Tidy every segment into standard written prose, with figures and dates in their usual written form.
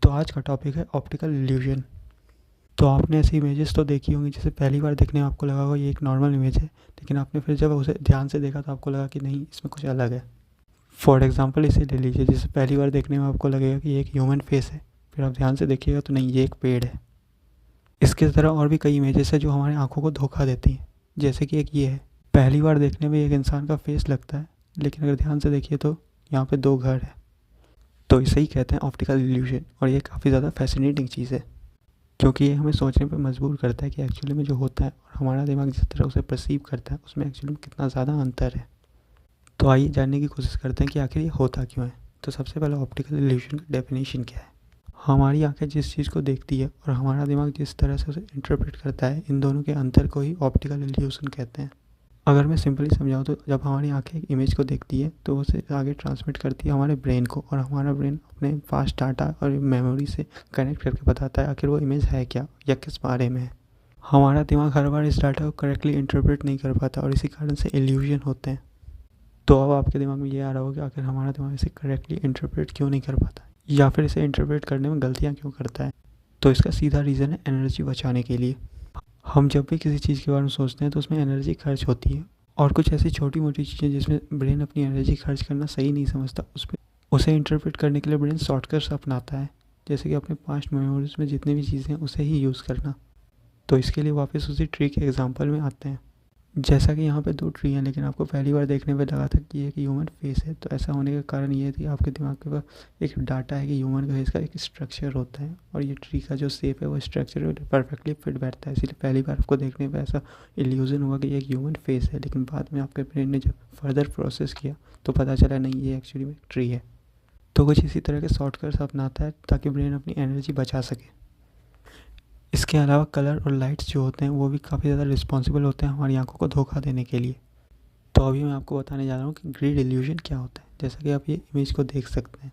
तो आज का टॉपिक है ऑप्टिकल इल्यूजन। तो आपने ऐसी इमेजेस तो देखी होंगी जिसे पहली बार देखने में आपको लगा होगा ये एक नॉर्मल इमेज है, लेकिन आपने फिर जब उसे ध्यान से देखा तो आपको लगा कि नहीं, इसमें कुछ अलग है। फॉर एग्जांपल इसे ले लीजिए, जिसे पहली बार देखने में आपको लगेगा कि ये एक ह्यूमन फेस है, फिर आप ध्यान से देखिएगा तो नहीं, ये एक पेड़ है। इसके तरह और भी कई इमेजेस है जो हमारी आंखों को धोखा देती हैं। जैसे कि एक ये है, पहली बार देखने में एक इंसान का फेस लगता है, लेकिन अगर ध्यान से देखिए तो यहाँ पे 2 घर है। तो इसे ही कहते हैं ऑप्टिकल इल्यूजन, और ये काफ़ी ज़्यादा फैसिनेटिंग चीज़ है, क्योंकि ये हमें सोचने पर मजबूर करता है कि एक्चुअली में जो होता है और हमारा दिमाग जिस तरह उसे परसीव करता है उसमें एक्चुअली में कितना ज़्यादा अंतर है। तो आइए जानने की कोशिश करते हैं कि आखिर ये होता क्यों है। तो सबसे पहले ऑप्टिकल इल्यूजन की डेफिनेशन क्या है। हमारी आंखें जिस चीज़ को देखती है और हमारा दिमाग जिस तरह से उसे इंटरप्रेट करता है, इन दोनों के अंतर को ही ऑप्टिकल इल्यूजन कहते हैं। अगर मैं सिंपली समझाऊँ तो जब हमारी आंखें एक इमेज को देखती है तो उसे आगे ट्रांसमिट करती है हमारे ब्रेन को, और हमारा ब्रेन अपने फास्ट डाटा और मेमोरी से कनेक्ट करके बताता है आखिर वो इमेज है क्या या किस बारे में है। हमारा दिमाग हर बार इस डाटा को करेक्टली इंटरप्रेट नहीं कर पाता और इसी कारण से इल्यूजन होते हैं। तो अब आपके दिमाग में ये आ रहा होगा कि आखिर हमारा दिमाग इसे करेक्टली इंटरप्रेट क्यों नहीं कर पाता, या फिर इसे इंटरप्रेट करने में गलतियाँ क्यों करता है। तो इसका सीधा रीज़न है एनर्जी बचाने के लिए। हम जब भी किसी चीज़ के बारे में सोचते हैं तो उसमें एनर्जी खर्च होती है, और कुछ ऐसी छोटी मोटी चीज़ें जिसमें ब्रेन अपनी एनर्जी खर्च करना सही नहीं समझता, उसे इंटरप्रेट करने के लिए ब्रेन शॉर्टकट्स अपनाता है, जैसे कि अपने पास्ट मेमोरीज में जितनी भी चीज़ें हैं उसे ही यूज़ करना। तो इसके लिए वापस उसी ट्री के एग्जांपल में आते हैं। जैसा कि यहाँ पे 2 ट्री हैं, लेकिन आपको पहली बार देखने पे लगा था कि ये एक ह्यूमन फेस है, तो ऐसा होने का कारण ये थी आपके दिमाग के पास एक डाटा है कि ह्यूमन फेस का एक स्ट्रक्चर होता है, और ये ट्री का जो शेप है वो स्ट्रक्चर परफेक्टली फिट बैठता है, इसलिए पहली बार आपको देखने पे ऐसा इल्यूजन हुआ कि ये एक ह्यूमन फेस है। लेकिन बाद में आपके ब्रेन ने जब फर्दर प्रोसेस किया तो पता चला नहीं, ये एक्चुअली में एक ट्री है। तो कुछ इसी तरह के शॉर्टकट्स अपनाता है ताकि ब्रेन अपनी एनर्जी बचा सके। इसके अलावा कलर और लाइट्स जो होते हैं वो भी काफ़ी ज़्यादा रिस्पॉन्सिबल होते हैं हमारी आंखों को धोखा देने के लिए। तो अभी मैं आपको बताने जा रहा हूँ कि ग्रिड इल्यूजन क्या होता है। जैसा कि आप ये इमेज को देख सकते हैं,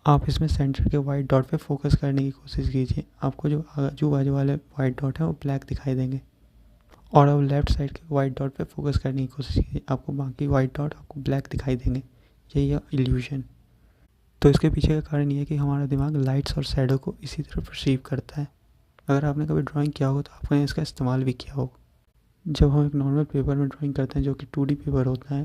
आप इसमें सेंटर के वाइट डॉट पे फोकस करने की कोशिश कीजिए। आपको जो आजू बाजू वाले वाइट डॉट हैं वो ब्लैक दिखाई देंगे, और अब लेफ्ट साइड के वाइट डॉट पे फोकस करने की कोशिश कीजिए, आपको बाकी वाइट डॉट आपको ब्लैक दिखाई देंगे। यही है इल्यूजन। तो इसके पीछे का कारण ये है कि हमारा दिमाग लाइट्स और शैडो को इसी तरह परसीव करता है। अगर आपने कभी ड्राइंग किया हो तो आपने इसका इस्तेमाल भी किया हो। जब हम एक नॉर्मल पेपर में ड्राइंग करते हैं जो कि 2D पेपर होता है,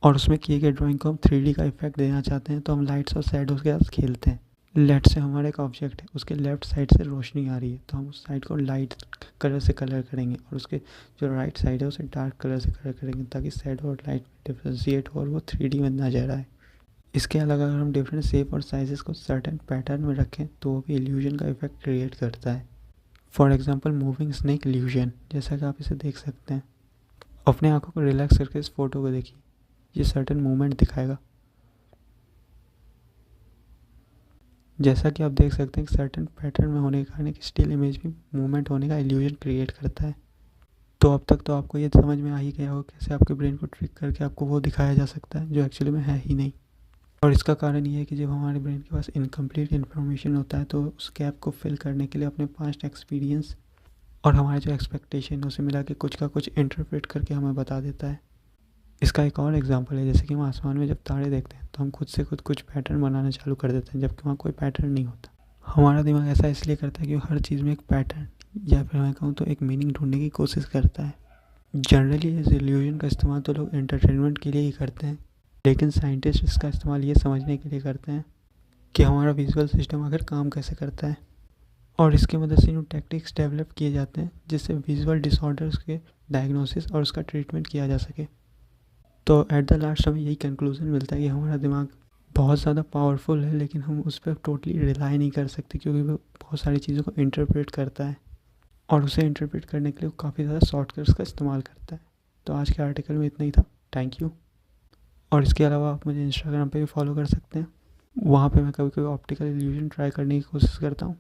और उसमें किए गए ड्राइंग को हम 3D का इफेक्ट देना चाहते हैं, तो हम लाइट्स और शैडोज़ के साथ खेलते हैं। लेट्स से हमारा एक ऑब्जेक्ट है, उसके लेफ्ट साइड से रोशनी आ रही है, तो हम उस साइड को लाइट कलर से कलर करेंगे, और उसके जो राइट साइड है उसे डार्क कलर से कलर करेंगे, ताकि शैडो और लाइट डिफ्रेंशिएट हो और वो 3D में नजर आए। इसके अलावा अगर हम डिफरेंट शेप और साइजेस को सर्टेन पैटर्न में रखें तो वो भी इल्यूजन का इफेक्ट क्रिएट करता है। For example moving snake illusion, जैसा कि आप इसे देख सकते हैं। अपने आंखों को रिलैक्स करके इस फोटो को देखिए, ये सर्टेन मूवमेंट दिखाएगा। जैसा कि आप देख सकते हैं कि सर्टेन पैटर्न में होने के कारण एक स्टिल इमेज भी मूवमेंट होने का इल्यूजन क्रिएट करता है। तो अब तक तो आपको ये समझ में आ ही गया हो कैसे आपके ब्रेन को ट्रिक करके आपको वो दिखाया जा सकता है जो एक्चुअली में है ही नहीं। और इसका कारण ये है कि जब हमारे ब्रेन के पास इनकम्प्लीट इन्फॉर्मेशन होता है तो उस गैप को फिल करने के लिए अपने पास्ट एक्सपीरियंस और हमारे जो एक्सपेक्टेशन है उसे मिला के कुछ का कुछ इंटरप्रेट करके हमें बता देता है। इसका एक और एग्जांपल है, जैसे कि हम आसमान में जब तारे देखते हैं तो हम खुद से खुद कुछ पैटर्न बनाना चालू कर देते हैं, जबकि वहाँ कोई पैटर्न नहीं होता। हमारा दिमाग ऐसा इसलिए करता है कि वो हर चीज़ में एक पैटर्न, या फिर मैं कहूँ तो एक मीनिंग ढूंढने की कोशिश करता है। जनरली इस इल्यूजन का इस्तेमाल तो लोग एंटरटेनमेंट के लिए ही करते हैं, लेकिन साइंटिस्ट इसका इस्तेमाल ये समझने के लिए करते हैं कि हमारा विजुअल सिस्टम आखिर काम कैसे करता है, और इसकी मदद से न्यू टेक्निक्स डेवलप किए जाते हैं जिससे विजुअल डिसऑर्डर्स के डायग्नोसिस और उसका ट्रीटमेंट किया जा सके। तो एट द लास्ट हमें यही कंक्लूजन मिलता है कि हमारा दिमाग बहुत ज़्यादा पावरफुल है, लेकिन हम उस पर टोटली रिलाई नहीं कर सकते, क्योंकि वो बहुत सारी चीज़ों को इंटरप्रेट करता है, और उसे इंटरप्रेट करने के लिए वो काफ़ी ज़्यादा शॉर्टकट्स का इस्तेमाल करता है। तो आज के आर्टिकल में इतना ही था। Thank you. और इसके अलावा आप मुझे इंस्टाग्राम पे भी फॉलो कर सकते हैं, वहाँ पे मैं कभी कभी ऑप्टिकल इल्यूजन ट्राई करने की कोशिश करता हूँ।